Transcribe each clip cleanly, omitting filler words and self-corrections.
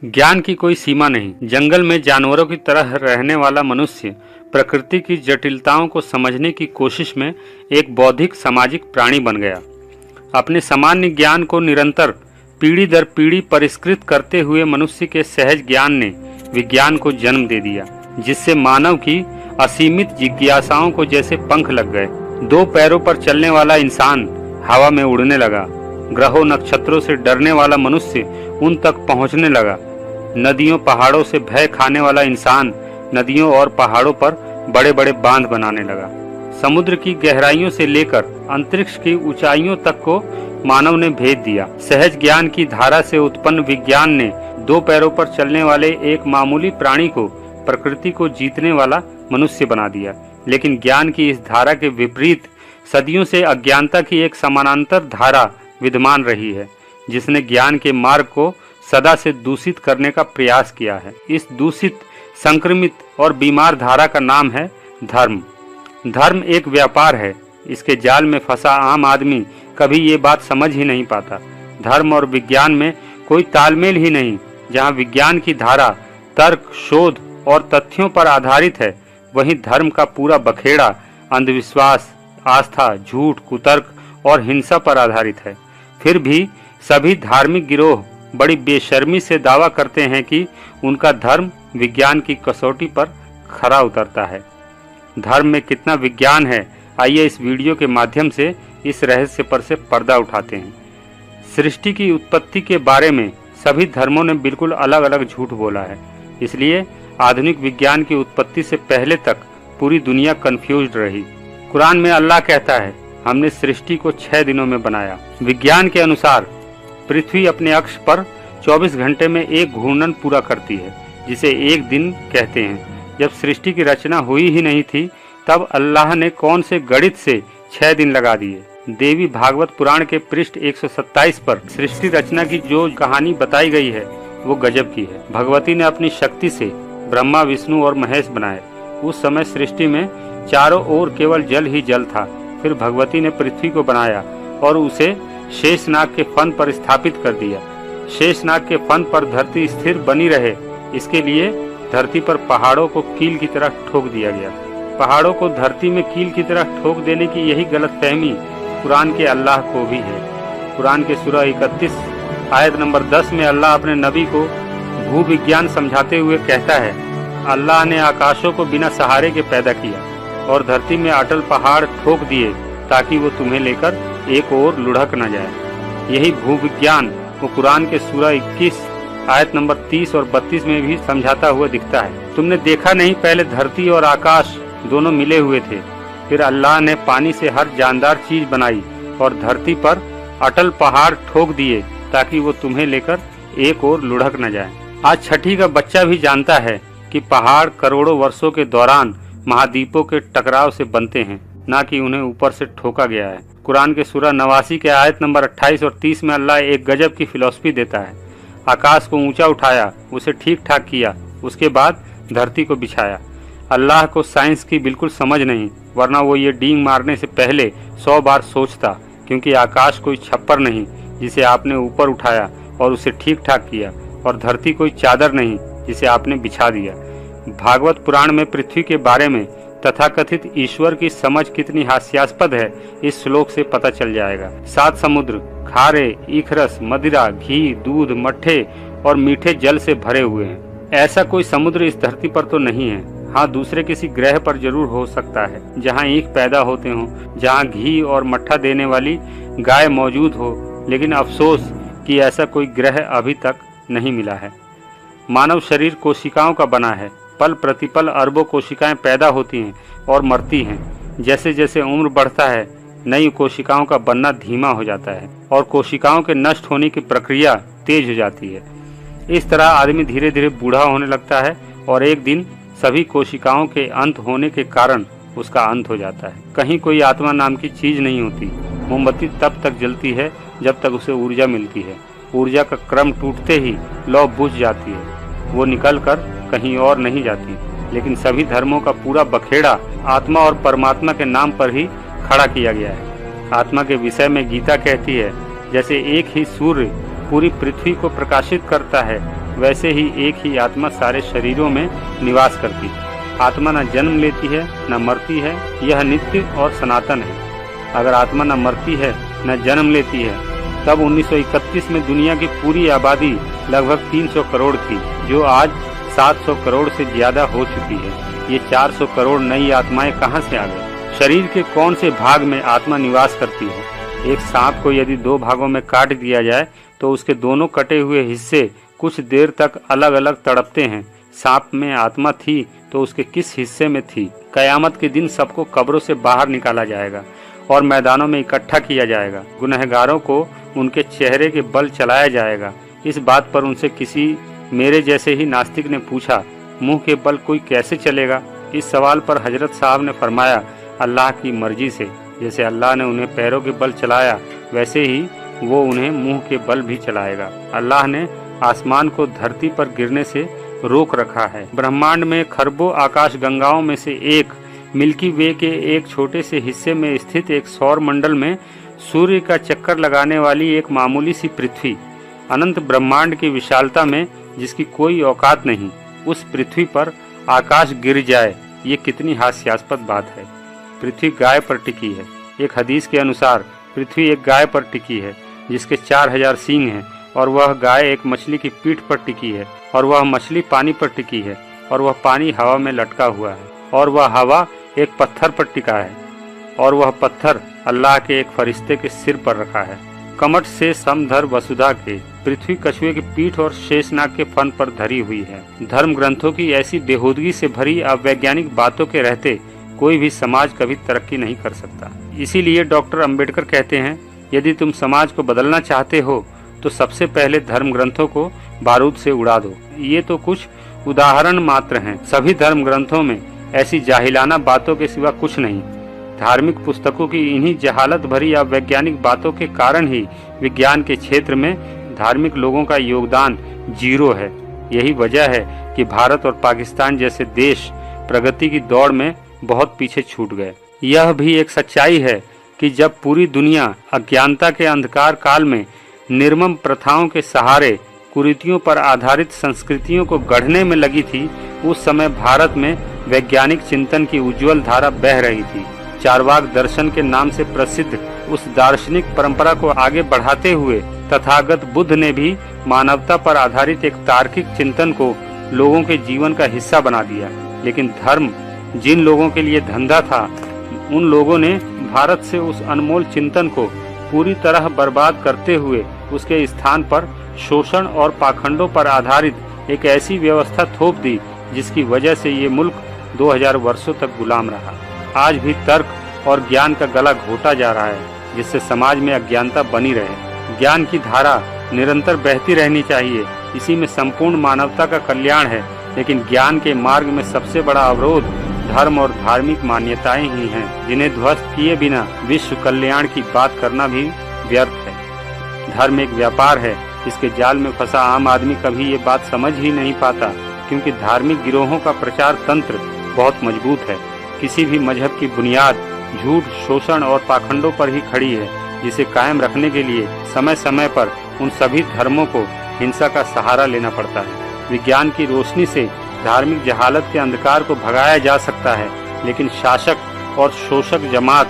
ज्ञान की कोई सीमा नहीं। जंगल में जानवरों की तरह रहने वाला मनुष्य प्रकृति की जटिलताओं को समझने की कोशिश में एक बौद्धिक सामाजिक प्राणी बन गया। अपने सामान्य ज्ञान को निरंतर पीढ़ी दर पीढ़ी परिष्कृत करते हुए मनुष्य के सहज ज्ञान ने विज्ञान को जन्म दे दिया, जिससे मानव की असीमित जिज्ञासाओं को जैसे पंख लग गए। दो पैरों पर चलने वाला इंसान हवा में उड़ने लगा। ग्रहों नक्षत्रों से डरने वाला मनुष्य उन तक पहुंचने लगा। नदियों पहाड़ों से भय खाने वाला इंसान नदियों और पहाड़ों पर बड़े बड़े बांध बनाने लगा। समुद्र की गहराइयों से लेकर अंतरिक्ष की ऊंचाइयों तक को मानव ने भेद दिया। सहज ज्ञान की धारा से उत्पन्न विज्ञान ने दो पैरों पर चलने वाले एक मामूली प्राणी को प्रकृति को जीतने वाला मनुष्य बना दिया। लेकिन ज्ञान की इस धारा के विपरीत सदियों से अज्ञानता की एक समानांतर धारा विद्यमान रही है, जिसने ज्ञान के मार्ग को सदा से दूषित करने का प्रयास किया है। इस दूषित, संक्रमित और बीमार धारा का नाम है धर्म। धर्म एक व्यापार है। इसके जाल में फंसा आम आदमी कभी ये बात समझ ही नहीं पाता। धर्म और विज्ञान में कोई तालमेल ही नहीं। जहाँ विज्ञान की धारा तर्क, शोध और तथ्यों पर आधारित है, वहीं धर्म का पूरा बखेड़ा अंधविश्वास, आस्था, झूठ, कुतर्क और हिंसा पर आधारित है। फिर भी सभी धार्मिक गिरोह बड़ी बेशर्मी से दावा करते हैं कि उनका धर्म विज्ञान की कसौटी पर खरा उतरता है। धर्म में कितना विज्ञान है, आइए इस वीडियो के माध्यम से इस रहस्य पर से पर्दा उठाते हैं। सृष्टि की उत्पत्ति के बारे में सभी धर्मों ने बिल्कुल अलग अलग झूठ बोला है। इसलिए आधुनिक विज्ञान की उत्पत्ति से पहले तक पूरी दुनिया कंफ्यूज्ड रही। कुरान में अल्लाह कहता है, हमने सृष्टि को 6 दिनों में बनाया। विज्ञान के अनुसार पृथ्वी अपने अक्ष पर 24 घंटे में एक घूर्णन पूरा करती है, जिसे एक दिन कहते हैं। जब सृष्टि की रचना हुई ही नहीं थी, तब अल्लाह ने कौन से गणित से 6 दिन लगा दिए। देवी भागवत पुराण के पृष्ठ 127 पर सृष्टि रचना की जो कहानी बताई गई है, वो गजब की है। भगवती ने अपनी शक्ति से ब्रह्मा, विष्णु और महेश बनाए। उस समय सृष्टि में चारों ओर केवल जल ही जल था। फिर भगवती ने पृथ्वी को बनाया और उसे शेषनाग के फन पर स्थापित कर दिया। शेषनाग के फन पर धरती स्थिर बनी रहे, इसके लिए धरती पर पहाड़ों को कील की तरह ठोक दिया गया। पहाड़ों को धरती में कील की तरह ठोक देने की यही गलतफहमी कुरान के अल्लाह को भी है। कुरान के सूरा 31 आयत नंबर 10 में अल्लाह अपने नबी को भूविज्ञान समझाते हुए कहता है, अल्लाह ने आकाशों को बिना सहारे के पैदा किया और धरती में अटल पहाड़ ठोक दिए ताकि वो तुम्हें लेकर एक और लुढ़क न जाए। यही भूविज्ञान वो कुरान के सूरा 21 आयत नंबर 30 और 32 में भी समझाता हुआ दिखता है। तुमने देखा नहीं, पहले धरती और आकाश दोनों मिले हुए थे, फिर अल्लाह ने पानी से हर जानदार चीज बनाई और धरती पर अटल पहाड़ ठोक दिए ताकि वो तुम्हें लेकर एक और लुढ़क न जाए। आज छठी का बच्चा भी जानता है कि पहाड़ करोड़ों वर्षों के दौरान महाद्वीपों के टकराव से बनते हैं, ना कि उन्हें ऊपर से ठोका गया है। कुरान के सूरा 89 के आयत नंबर 28 और 30 में अल्लाह एक गजब की फिलॉसफी देता है। आकाश को ऊंचा उठाया, उसे ठीक ठाक किया, उसके बाद धरती को बिछाया। अल्लाह को साइंस की बिल्कुल समझ नहीं, वरना वो ये डींग मारने से पहले 100 बार सोचता, क्योंकि आकाश कोई छप्पर नहीं जिसे आपने ऊपर उठाया और उसे ठीक ठाक किया, और धरती कोई चादर नहीं जिसे आपने बिछा दिया। भागवत पुराण में पृथ्वी के बारे में तथाकथित ईश्वर की समझ कितनी हास्यास्पद है, इस श्लोक से पता चल जाएगा। 7 समुद्र खारे, इखरस, मदिरा, घी, दूध, मट्ठे और मीठे जल से भरे हुए हैं। ऐसा कोई समुद्र इस धरती पर तो नहीं है। हाँ, दूसरे किसी ग्रह पर जरूर हो सकता है, जहाँ ईख पैदा होते हों, जहाँ घी और मट्ठा देने वाली गाय मौजूद हो, लेकिन अफसोस कि ऐसा कोई ग्रह अभी तक नहीं मिला है। मानव शरीर कोशिकाओं का बना है। पल प्रतिपल अरबों कोशिकाएं पैदा होती हैं और मरती हैं। जैसे जैसे उम्र बढ़ता है, नई कोशिकाओं का बनना धीमा हो जाता है और कोशिकाओं के नष्ट होने की प्रक्रिया तेज हो जाती है। इस तरह आदमी धीरे धीरे बूढ़ा होने लगता है और एक दिन सभी कोशिकाओं के अंत होने के कारण उसका अंत हो जाता है। कहीं कोई आत्मा नाम की चीज नहीं होती। मोमबत्ती तब तक जलती है जब तक उसे ऊर्जा मिलती है। ऊर्जा का क्रम टूटते ही लौ बुझ जाती है, वो निकल कर कहीं और नहीं जाती। लेकिन सभी धर्मों का पूरा बखेड़ा आत्मा और परमात्मा के नाम पर ही खड़ा किया गया है। आत्मा के विषय में गीता कहती है, जैसे एक ही सूर्य पूरी पृथ्वी को प्रकाशित करता है, वैसे ही एक ही आत्मा सारे शरीरों में निवास करती है। आत्मा न जन्म लेती है न मरती है, यह नित्य और सनातन है। अगर आत्मा न मरती है न जन्म लेती है, तब 1931 में दुनिया की पूरी आबादी लगभग 300 करोड़ थी, जो आज 700 करोड़ से ज्यादा हो चुकी है। ये 400 करोड़ नई आत्माएं कहाँ से आ गई? शरीर के कौन से भाग में आत्मा निवास करती है? एक सांप को यदि 2 भागों में काट दिया जाए तो उसके दोनों कटे हुए हिस्से कुछ देर तक अलग अलग तड़पते हैं। सांप में आत्मा थी तो उसके किस हिस्से में थी? कयामत के दिन सबको कब्रों से बाहर निकाला जाएगा और मैदानों में इकट्ठा किया जाएगा। गुनहगारों को उनके चेहरे के बल चलाया जाएगा। इस बात पर उनसे किसी मेरे जैसे ही नास्तिक ने पूछा, मुंह के बल कोई कैसे चलेगा? इस सवाल पर हजरत साहब ने फरमाया, अल्लाह की मर्जी से। जैसे अल्लाह ने उन्हें पैरों के बल चलाया, वैसे ही वो उन्हें मुंह के बल भी चलाएगा। अल्लाह ने आसमान को धरती पर गिरने से रोक रखा है। ब्रह्मांड में खरबों आकाश गंगाओं में से एक मिल्की वे के एक छोटे से हिस्से में स्थित एक सौर मंडल में सूर्य का चक्कर लगाने वाली एक मामूली सी पृथ्वी, अनंत ब्रह्मांड की विशालता में जिसकी कोई औकात नहीं, उस पृथ्वी पर आकाश गिर जाए, ये कितनी हास्यास्पद बात है। पृथ्वी गाय पर टिकी है। एक हदीस के अनुसार पृथ्वी एक गाय पर टिकी है जिसके 4000 सींग हैं, और वह गाय एक मछली की पीठ पर टिकी है, और वह मछली पानी पर टिकी है, और वह पानी हवा में लटका हुआ है, और वह हवा एक पत्थर पर टिका है, और वह पत्थर अल्लाह के एक फरिश्ते के सिर पर रखा है। कमठ से समधर वसुधा के पृथ्वी कछुए की पीठ और शेषनाग के फन पर धरी हुई है। धर्म ग्रंथों की ऐसी बेहूदगी से भरी अवैज्ञानिक बातों के रहते कोई भी समाज कभी तरक्की नहीं कर सकता। इसीलिए डॉक्टर अंबेडकर कहते हैं, यदि तुम समाज को बदलना चाहते हो तो सबसे पहले धर्म ग्रंथों को बारूद से उड़ा दो। ये तो कुछ उदाहरण मात्र हैं। सभी धर्म ग्रंथों में ऐसी जाहिलाना बातों के सिवा कुछ नहीं। धार्मिक पुस्तकों की इन्हीं जहालत भरी अवैज्ञानिक बातों के कारण ही विज्ञान के क्षेत्र में धार्मिक लोगों का योगदान 0 है। यही वजह है कि भारत और पाकिस्तान जैसे देश प्रगति की दौड़ में बहुत पीछे छूट गए। यह भी एक सच्चाई है कि जब पूरी दुनिया अज्ञानता के अंधकार काल में निर्मम प्रथाओं के सहारे कुरीतियों पर आधारित संस्कृतियों को गढ़ने में लगी थी, उस समय भारत में वैज्ञानिक चिंतन की उज्जवल धारा बह रही थी। चारवाक दर्शन के नाम से प्रसिद्ध उस दार्शनिक परंपरा को आगे बढ़ाते हुए तथागत बुद्ध ने भी मानवता पर आधारित एक तार्किक चिंतन को लोगों के जीवन का हिस्सा बना दिया। लेकिन धर्म जिन लोगों के लिए धंधा था, उन लोगों ने भारत से उस अनमोल चिंतन को पूरी तरह बर्बाद करते हुए उसके स्थान पर शोषण और पाखंडों पर आधारित एक ऐसी व्यवस्था थोप दी जिसकी वजह से ये मुल्क 2000 वर्षों तक गुलाम रहा। आज भी तर्क और ज्ञान का गला घोटा जा रहा है, जिससे समाज में अज्ञानता बनी रहे। ज्ञान की धारा निरंतर बहती रहनी चाहिए, इसी में संपूर्ण मानवता का कल्याण है। लेकिन ज्ञान के मार्ग में सबसे बड़ा अवरोध धर्म और धार्मिक मान्यताएं ही हैं, जिन्हें ध्वस्त किए बिना विश्व कल्याण की बात करना भी व्यर्थ है। धर्म एक व्यापार है, इसके जाल में फंसा आम आदमी कभी ये बात समझ ही नहीं पाता, क्योंकि धार्मिक गिरोहों का प्रचार तंत्र बहुत मजबूत है। किसी भी मजहब की बुनियाद झूठ, शोषण और पाखंडों पर ही खड़ी है, जिसे कायम रखने के लिए समय समय पर उन सभी धर्मों को हिंसा का सहारा लेना पड़ता है। विज्ञान की रोशनी से धार्मिक जहालत के अंधकार को भगाया जा सकता है, लेकिन शासक और शोषक जमात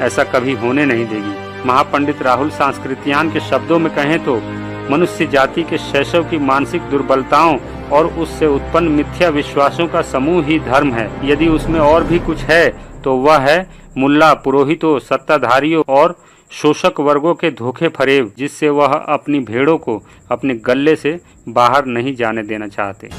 ऐसा कभी होने नहीं देगी। महापंडित राहुल सांस्कृत्यायन के शब्दों में कहें तो मनुष्य जाति के शैशव की मानसिक दुर्बलताओं और उससे उत्पन्न मिथ्या विश्वासों का समूह ही धर्म है। यदि उसमें और भी कुछ है तो वह है मुल्ला, पुरोहितों, सत्ताधारियों और शोषक वर्गों के धोखे फरेब, जिससे वह अपनी भेड़ों को अपने गले से बाहर नहीं जाने देना चाहते।